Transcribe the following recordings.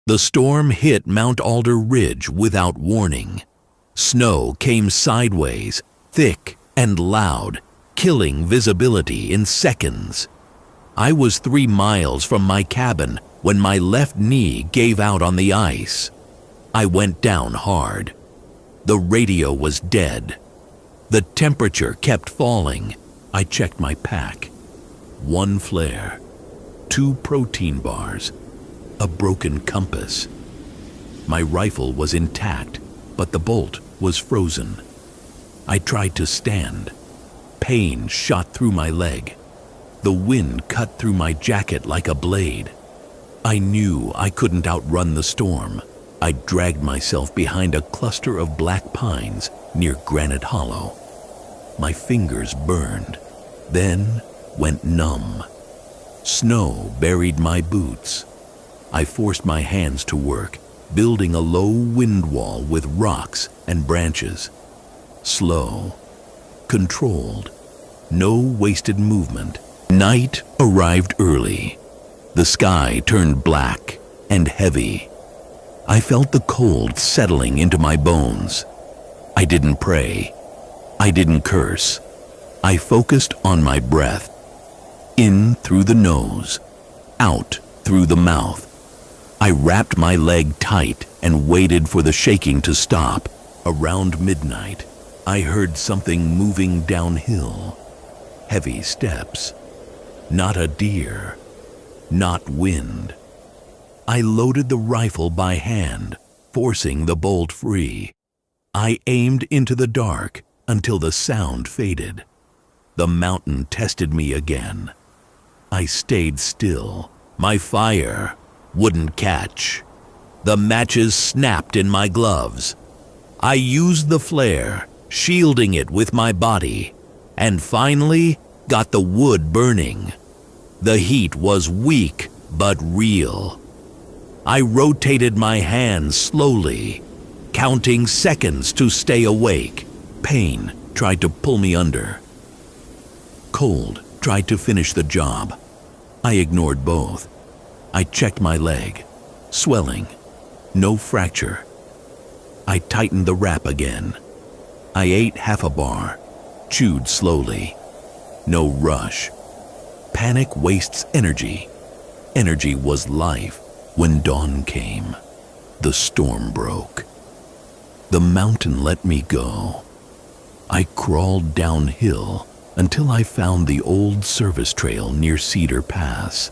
The storm hit Mount Alder Ridge without warning. Snow came sideways, thick and loud, killing visibility in seconds. I was 3 miles from my cabin when my left knee gave out on the ice. I went down hard. The radio was dead. The temperature kept falling. I checked my pack. 1 flare, 2 protein bars, a broken compass. My rifle was intact, but the bolt was frozen. I tried to stand. Pain shot through my leg. The wind cut through my jacket like a blade. I knew I couldn't outrun the storm. I dragged myself behind a cluster of black pines near Granite Hollow. My fingers burned, then went numb. Snow buried my boots. I forced my hands to work, building a low wind wall with rocks and branches. Slow, controlled, no wasted movement. Night arrived early. The sky turned black and heavy. I felt the cold settling into my bones. I didn't pray. I didn't curse. I focused on my breath. In through the nose, out through the mouth. I wrapped my leg tight and waited for the shaking to stop. Around midnight, I heard something moving downhill. Heavy steps. Not a deer. Not wind. I loaded the rifle by hand, forcing the bolt free. I aimed into the dark until the sound faded. The mountain tested me again. I stayed still. My fire wouldn't catch. The matches snapped in my gloves. I used the flare, shielding it with my body, and finally got the wood burning. The heat was weak but real. I rotated my hands slowly, counting seconds to stay awake. Pain tried to pull me under. Cold tried to finish the job. I ignored both. I checked my leg. Swelling. No fracture. I tightened the wrap again. I ate half a bar, chewed slowly. No rush. Panic wastes energy. Energy was life. When dawn came, the storm broke. The mountain let me go. I crawled downhill until I found the old service trail near Cedar Pass.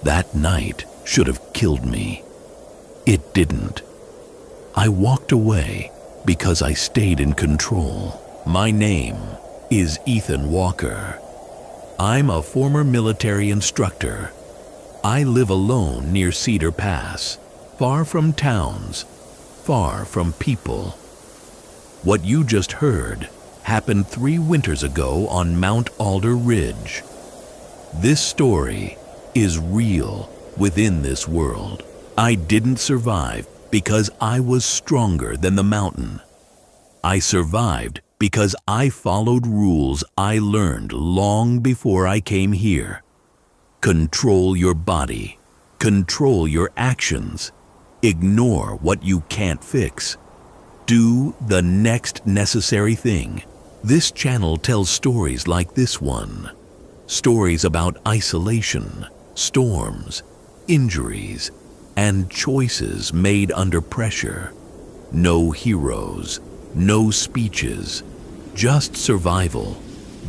That night should have killed me. It didn't. I walked away because I stayed in control. My name is Ethan Walker. I'm a former military instructor. I live alone near Cedar Pass, far from towns, far from people. What you just heard happened 3 winters ago on Mount Alder Ridge. This story is real within this world. I didn't survive because I was stronger than the mountain. I survived because I followed rules I learned long before I came here. Control your body. Control your actions. Ignore what you can't fix. Do the next necessary thing. This channel tells stories like this one. Stories about isolation, storms, injuries, and choices made under pressure. No heroes, no speeches, just survival,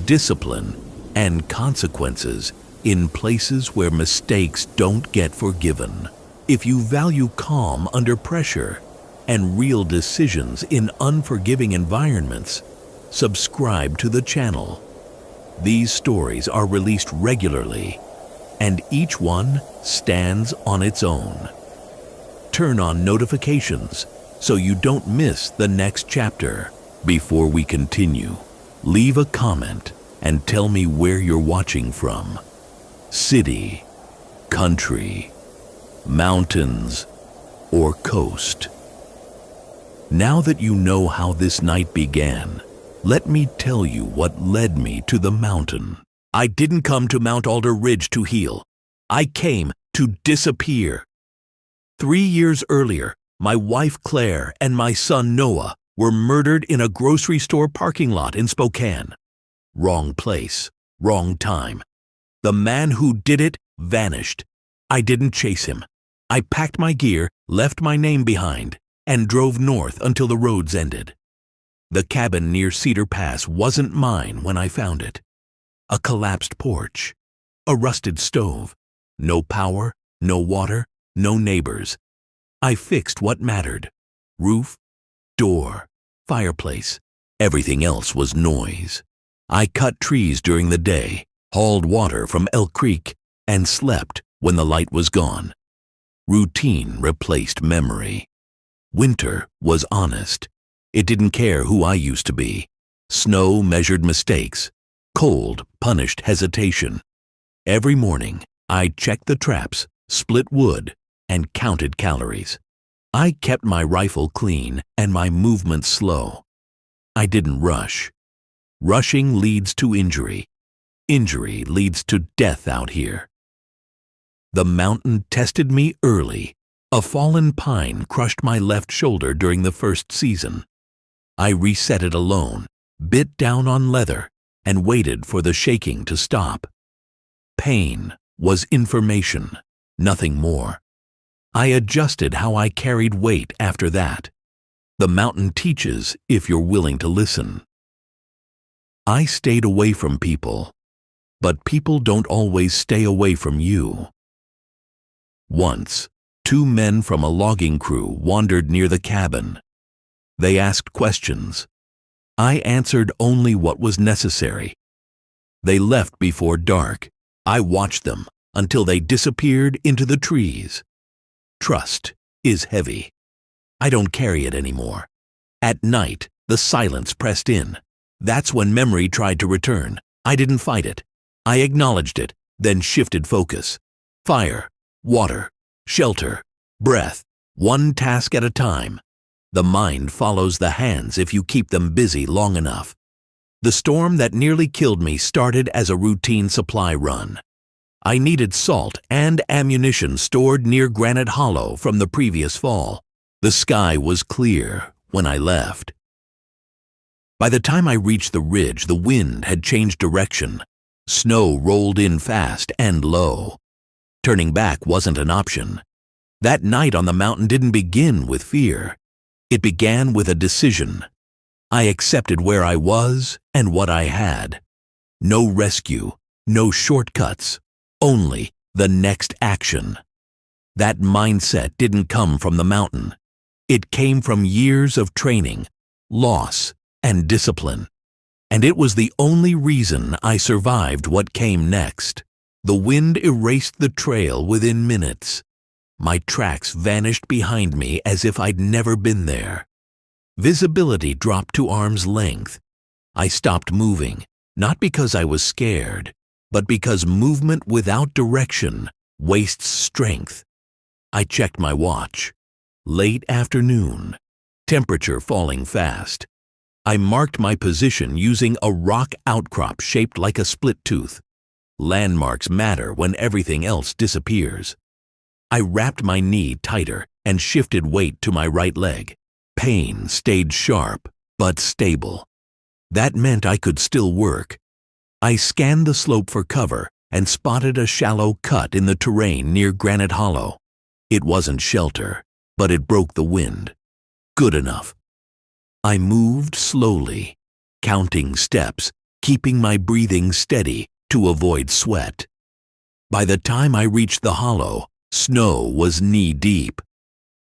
discipline, and consequences in places where mistakes don't get forgiven. If you value calm under pressure and real decisions in unforgiving environments, subscribe to the channel. These stories are released regularly, and each one stands on its own. Turn on notifications so you don't miss the next chapter. Before we continue, leave a comment and tell me where you're watching from. City, country, mountains, or coast. Now that you know how this night began, let me tell you what led me to the mountain. I didn't come to Mount Alder Ridge to heal. I came to disappear. 3 years earlier, my wife Claire and my son Noah were murdered in a grocery store parking lot in Spokane. Wrong place, wrong time. The man who did it vanished. I didn't chase him. I packed my gear, left my name behind, and drove north until the roads ended. The cabin near Cedar Pass wasn't mine when I found it. A collapsed porch, a rusted stove, no power, no water, no neighbors. I fixed what mattered: roof, door, fireplace. Everything else was noise. I cut trees during the day, hauled water from Elk Creek, and slept when the light was gone. Routine replaced memory. Winter was honest. It didn't care who I used to be. Snow measured mistakes. Cold punished hesitation. Every morning, I checked the traps, split wood, and counted calories. I kept my rifle clean and my movements slow. I didn't rush. Rushing leads to injury. Injury leads to death out here. The mountain tested me early. A fallen pine crushed my left shoulder during the first season. I reset it alone, bit down on leather, and waited for the shaking to stop. Pain was information, nothing more. I adjusted how I carried weight after that. The mountain teaches if you're willing to listen. I stayed away from people, but people don't always stay away from you. Once, 2 men from a logging crew wandered near the cabin. They asked questions. I answered only what was necessary. They left before dark. I watched them until they disappeared into the trees. Trust is heavy. I don't carry it anymore. At night, the silence pressed in. That's when memory tried to return. I didn't fight it. I acknowledged it, then shifted focus. Fire, water, shelter, breath, one task at a time. The mind follows the hands if you keep them busy long enough. The storm that nearly killed me started as a routine supply run. I needed salt and ammunition stored near Granite Hollow from the previous fall. The sky was clear when I left. By the time I reached the ridge, the wind had changed direction. Snow rolled in fast and low. Turning back wasn't an option. That night on the mountain didn't begin with fear. It began with a decision. I accepted where I was and what I had. No rescue, no shortcuts, only the next action. That mindset didn't come from the mountain. It came from years of training, loss, and discipline. And it was the only reason I survived what came next. The wind erased the trail within minutes. My tracks vanished behind me as if I'd never been there. Visibility dropped to arm's length. I stopped moving, not because I was scared, but because movement without direction wastes strength. I checked my watch. Late afternoon. Temperature falling fast. I marked my position using a rock outcrop shaped like a split tooth. Landmarks matter when everything else disappears. I wrapped my knee tighter and shifted weight to my right leg. Pain stayed sharp, but stable. That meant I could still work. I scanned the slope for cover and spotted a shallow cut in the terrain near Granite Hollow. It wasn't shelter, but it broke the wind. Good enough. I moved slowly, counting steps, keeping my breathing steady to avoid sweat. By the time I reached the hollow, snow was knee-deep.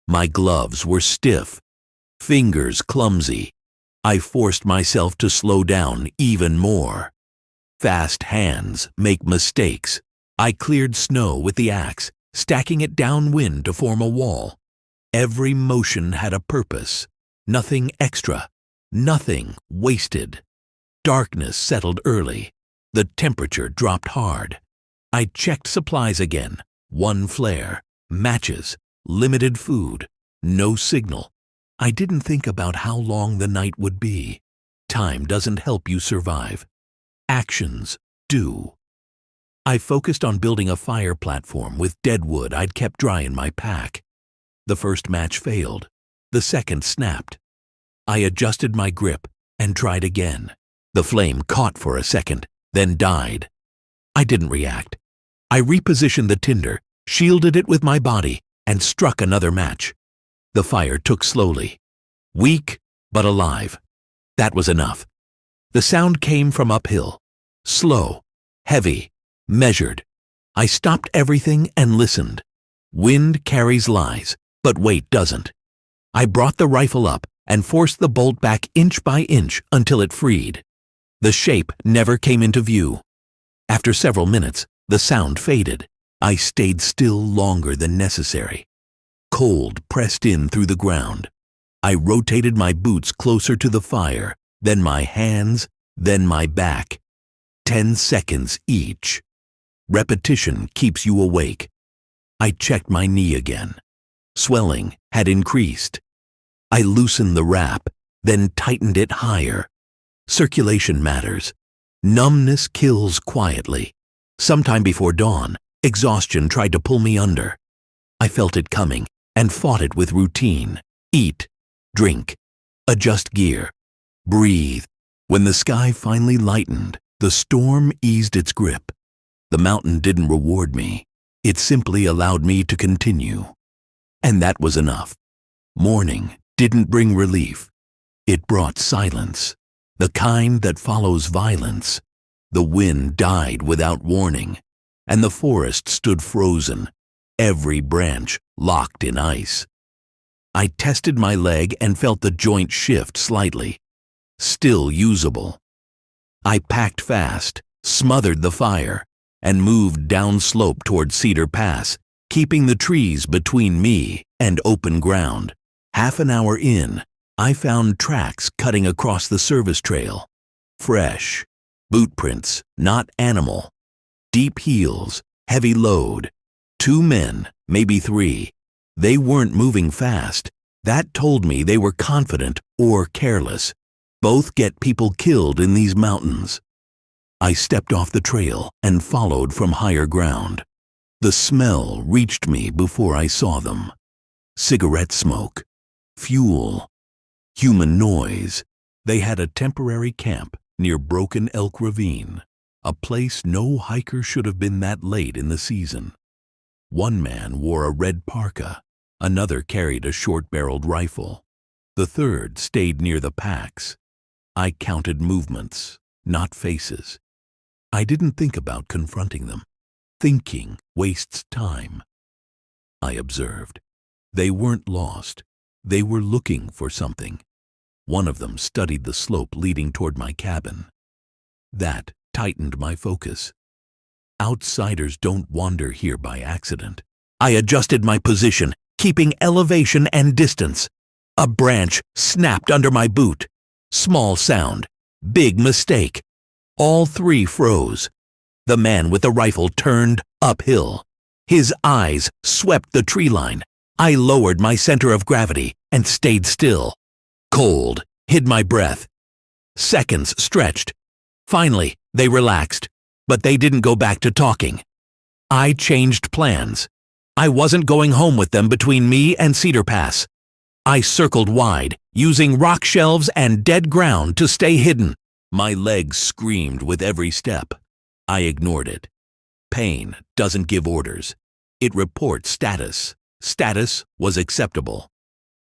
My gloves were stiff, fingers clumsy. I forced myself to slow down even more. Fast hands make mistakes. I cleared snow with the axe, stacking it downwind to form a wall. Every motion had a purpose. Nothing extra. Nothing wasted. Darkness settled early. The temperature dropped hard. I checked supplies again. 1 flare, matches, limited food, no signal. I didn't think about how long the night would be. Time doesn't help you survive. Actions do. I focused on building a fire platform with dead wood I'd kept dry in my pack. The first match failed. The second snapped. I adjusted my grip and tried again. The flame caught for a second, then died. I didn't react. I repositioned the tinder, shielded it with my body, and struck another match. The fire took slowly. Weak, but alive. That was enough. The sound came from uphill. Slow, heavy, measured. I stopped everything and listened. Wind carries lies, but weight doesn't. I brought the rifle up and forced the bolt back inch by inch until it freed. The shape never came into view. After several minutes, the sound faded. I stayed still longer than necessary. Cold pressed in through the ground. I rotated my boots closer to the fire, then my hands, then my back. 10 seconds each. Repetition keeps you awake. I checked my knee again. Swelling had increased. I loosened the wrap, then tightened it higher. Circulation matters. Numbness kills quietly. Sometime before dawn, exhaustion tried to pull me under. I felt it coming and fought it with routine. Eat, drink, adjust gear, breathe. When the sky finally lightened, the storm eased its grip. The mountain didn't reward me. It simply allowed me to continue. And that was enough. Morning didn't bring relief. It brought silence, the kind that follows violence. The wind died without warning, and the forest stood frozen, every branch locked in ice. I tested my leg and felt the joint shift slightly. Still usable. I packed fast, smothered the fire, and moved downslope toward Cedar Pass, keeping the trees between me and open ground. Half an hour in, I found tracks cutting across the service trail. Fresh. Boot prints, not animal. Deep heels, heavy load. 2 men, maybe 3. They weren't moving fast. That told me they were confident or careless. Both get people killed in these mountains. I stepped off the trail and followed from higher ground. The smell reached me before I saw them. Cigarette smoke, fuel, human noise. They had a temporary camp near Broken Elk Ravine, a place no hiker should have been that late in the season. One man wore a red parka, another carried a short-barreled rifle. The third stayed near the packs. I counted movements, not faces. I didn't think about confronting them. Thinking wastes time. I observed. They weren't lost. They were looking for something. One of them studied the slope leading toward my cabin. That tightened my focus. Outsiders don't wander here by accident. I adjusted my position, keeping elevation and distance. A branch snapped under my boot. Small sound. Big mistake. All 3 froze. The man with the rifle turned uphill. His eyes swept the tree line. I lowered my center of gravity and stayed still. Cold, hid my breath. Seconds stretched. Finally, they relaxed, but they didn't go back to talking. I changed plans. I wasn't going home with them between me and Cedar Pass. I circled wide, using rock shelves and dead ground to stay hidden. My legs screamed with every step. I ignored it. Pain doesn't give orders. It reports status. Status was acceptable.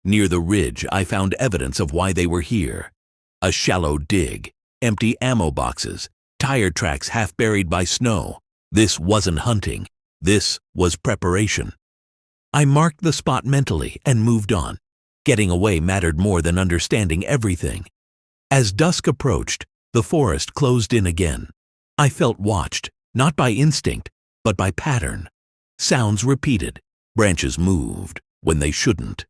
Near the ridge, I found evidence of why they were here. A shallow dig, empty ammo boxes, tire tracks half buried by snow. This wasn't hunting. This was preparation. I marked the spot mentally and moved on. Getting away mattered more than understanding everything. As dusk approached, the forest closed in again. I felt watched, not by instinct, but by pattern. Sounds repeated. Branches moved when they shouldn't.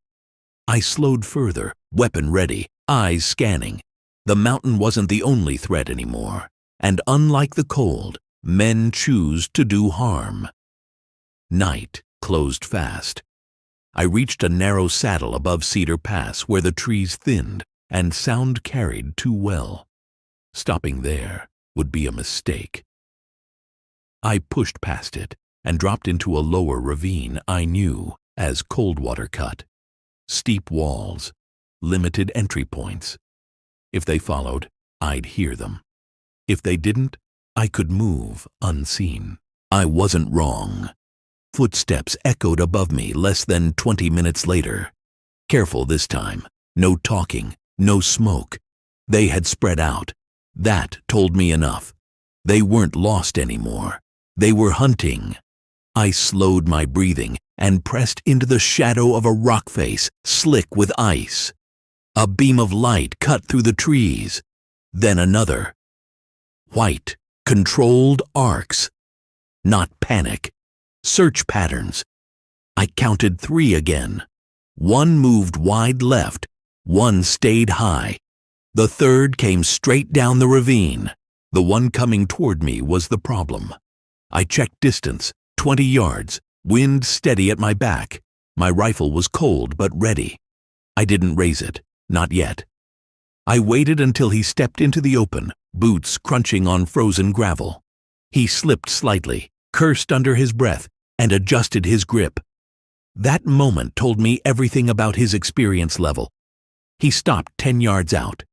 I slowed further, weapon ready, eyes scanning. The mountain wasn't the only threat anymore, and unlike the cold, men choose to do harm. Night closed fast. I reached a narrow saddle above Cedar Pass where the trees thinned and sound carried too well. Stopping there would be a mistake. I pushed past it and dropped into a lower ravine I knew as cold water cut. Steep walls, limited entry points. If they followed, I'd hear them. If they didn't, I could move unseen. I wasn't wrong. Footsteps echoed above me less than 20 minutes later. Careful this time. No talking, no smoke. They had spread out. That told me enough. They weren't lost anymore. They were hunting. I slowed my breathing and pressed into the shadow of a rock face, slick with ice. A beam of light cut through the trees. Then another. White, controlled arcs. Not panic. Search patterns. I counted 3 again. One moved wide left. One stayed high. The third came straight down the ravine. The one coming toward me was the problem. I checked distance, 20 yards, wind steady at my back. My rifle was cold but ready. I didn't raise it, not yet. I waited until he stepped into the open, boots crunching on frozen gravel. He slipped slightly, cursed under his breath, and adjusted his grip. That moment told me everything about his experience level. He stopped 10 yards out.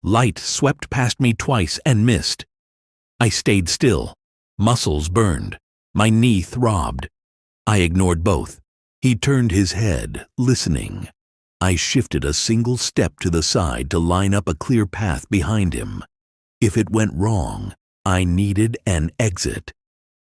Light swept past me twice and missed. I stayed still. Muscles burned. My knee throbbed. I ignored both. He turned his head, listening. I shifted a single step to the side to line up a clear path behind him. If it went wrong, I needed an exit.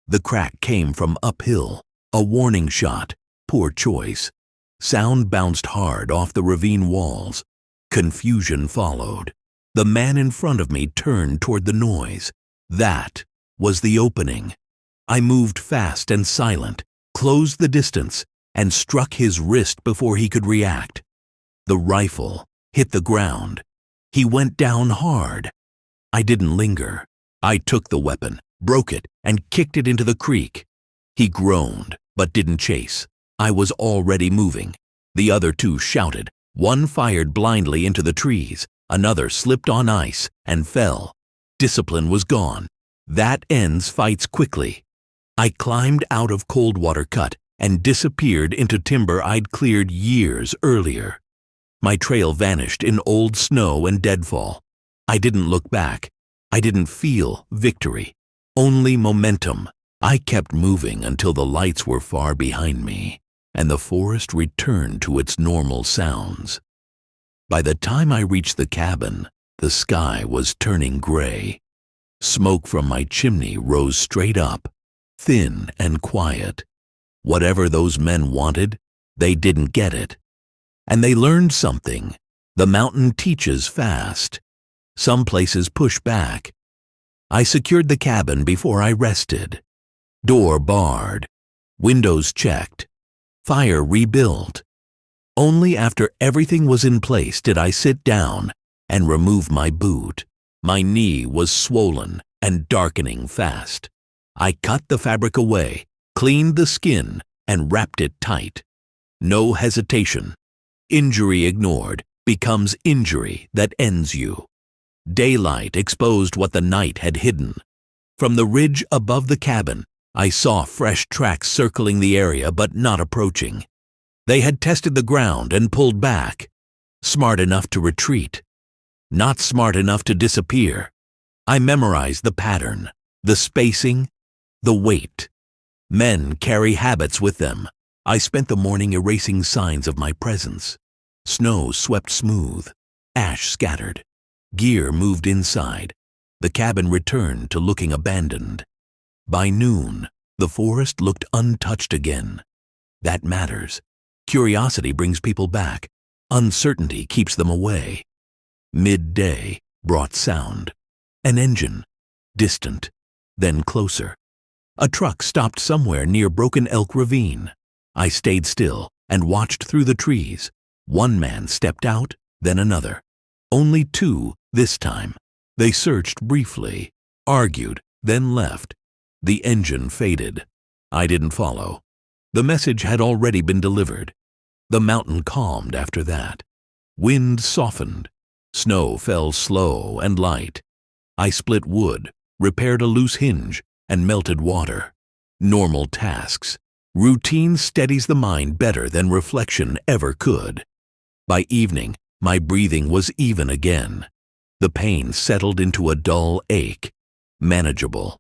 The crack came from uphill. A warning shot. Poor choice. Sound bounced hard off the ravine walls. Confusion followed. The man in front of me turned toward the noise. That was the opening. I moved fast and silent, closed the distance, and struck his wrist before he could react. The rifle hit the ground. He went down hard. I didn't linger. I took the weapon, broke it, and kicked it into the creek. He groaned, but didn't chase. I was already moving. The other 2 shouted. One fired blindly into the trees. Another slipped on ice and fell. Discipline was gone. That ends fights quickly. I climbed out of cold water cut and disappeared into timber I'd cleared years earlier. My trail vanished in old snow and deadfall. I didn't look back. I didn't feel victory. Only momentum. I kept moving until the lights were far behind me, and the forest returned to its normal sounds. By the time I reached the cabin, the sky was turning gray. Smoke from my chimney rose straight up, thin and quiet. Whatever those men wanted, they didn't get it. And they learned something. The mountain teaches fast. Some places push back. I secured the cabin before I rested. Door barred. Windows checked. Fire rebuilt. Only after everything was in place did I sit down and remove my boot. My knee was swollen and darkening fast. I cut the fabric away, cleaned the skin, and wrapped it tight. No hesitation. Injury ignored becomes injury that ends you. Daylight exposed what the night had hidden. From the ridge above the cabin, I saw fresh tracks circling the area but not approaching. They had tested the ground and pulled back. Smart enough to retreat. Not smart enough to disappear. I memorized the pattern, the spacing, the weight. Men carry habits with them. I spent the morning erasing signs of my presence. Snow swept smooth. Ash scattered. Gear moved inside. The cabin returned to looking abandoned. By noon, the forest looked untouched again. That matters. Curiosity brings people back. Uncertainty keeps them away. Midday brought sound. An engine. Distant. Then closer. A truck stopped somewhere near Broken Elk Ravine. I stayed still and watched through the trees. One man stepped out, then another. Only 2 this time. They searched briefly, argued, then left. The engine faded. I didn't follow. The message had already been delivered. The mountain calmed after that. Wind softened. Snow fell slow and light. I split wood, repaired a loose hinge, and melted water. Normal tasks. Routine steadies the mind better than reflection ever could. By evening, my breathing was even again. The pain settled into a dull ache, manageable.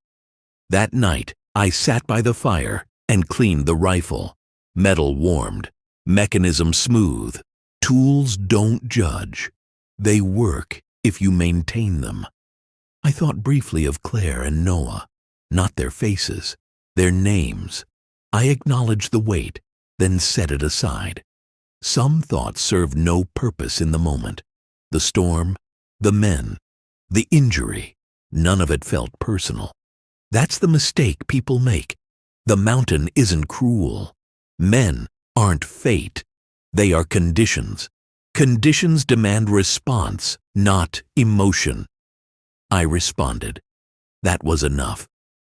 That night, I sat by the fire and cleaned the rifle. Metal warmed, mechanism smooth. Tools don't judge. They work if you maintain them. I thought briefly of Claire and Noah, not their faces, their names. I acknowledged the weight, then set it aside. Some thoughts served no purpose in the moment. The storm, the men, the injury, none of it felt personal. That's the mistake people make. The mountain isn't cruel. Men aren't fate. They are conditions. Conditions demand response, not emotion. I responded. That was enough.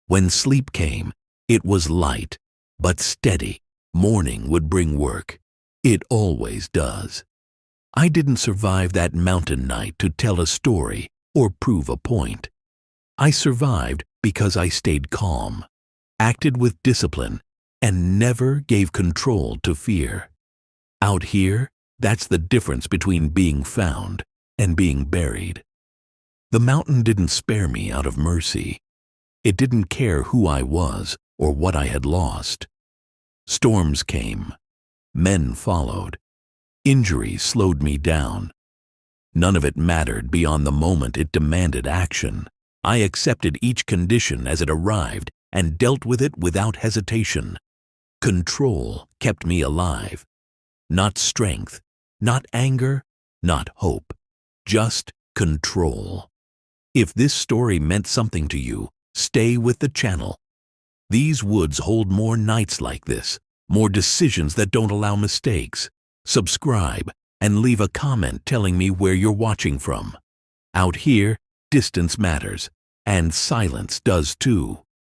When sleep came, it was light, but steady. Morning would bring work. It always does. I didn't survive that mountain night to tell a story or prove a point. I survived because I stayed calm, acted with discipline, and never gave control to fear. Out here, that's the difference between being found and being buried. The mountain didn't spare me out of mercy. It didn't care who I was or what I had lost. Storms came. Men followed. Injuries slowed me down. None of it mattered beyond the moment it demanded action. I accepted each condition as it arrived and dealt with it without hesitation. Control kept me alive. Not strength, not anger, not hope. Just control. If this story meant something to you, stay with the channel. These woods hold more nights like this, more decisions that don't allow mistakes. Subscribe and leave a comment telling me where you're watching from. Out here, distance matters, and silence does too.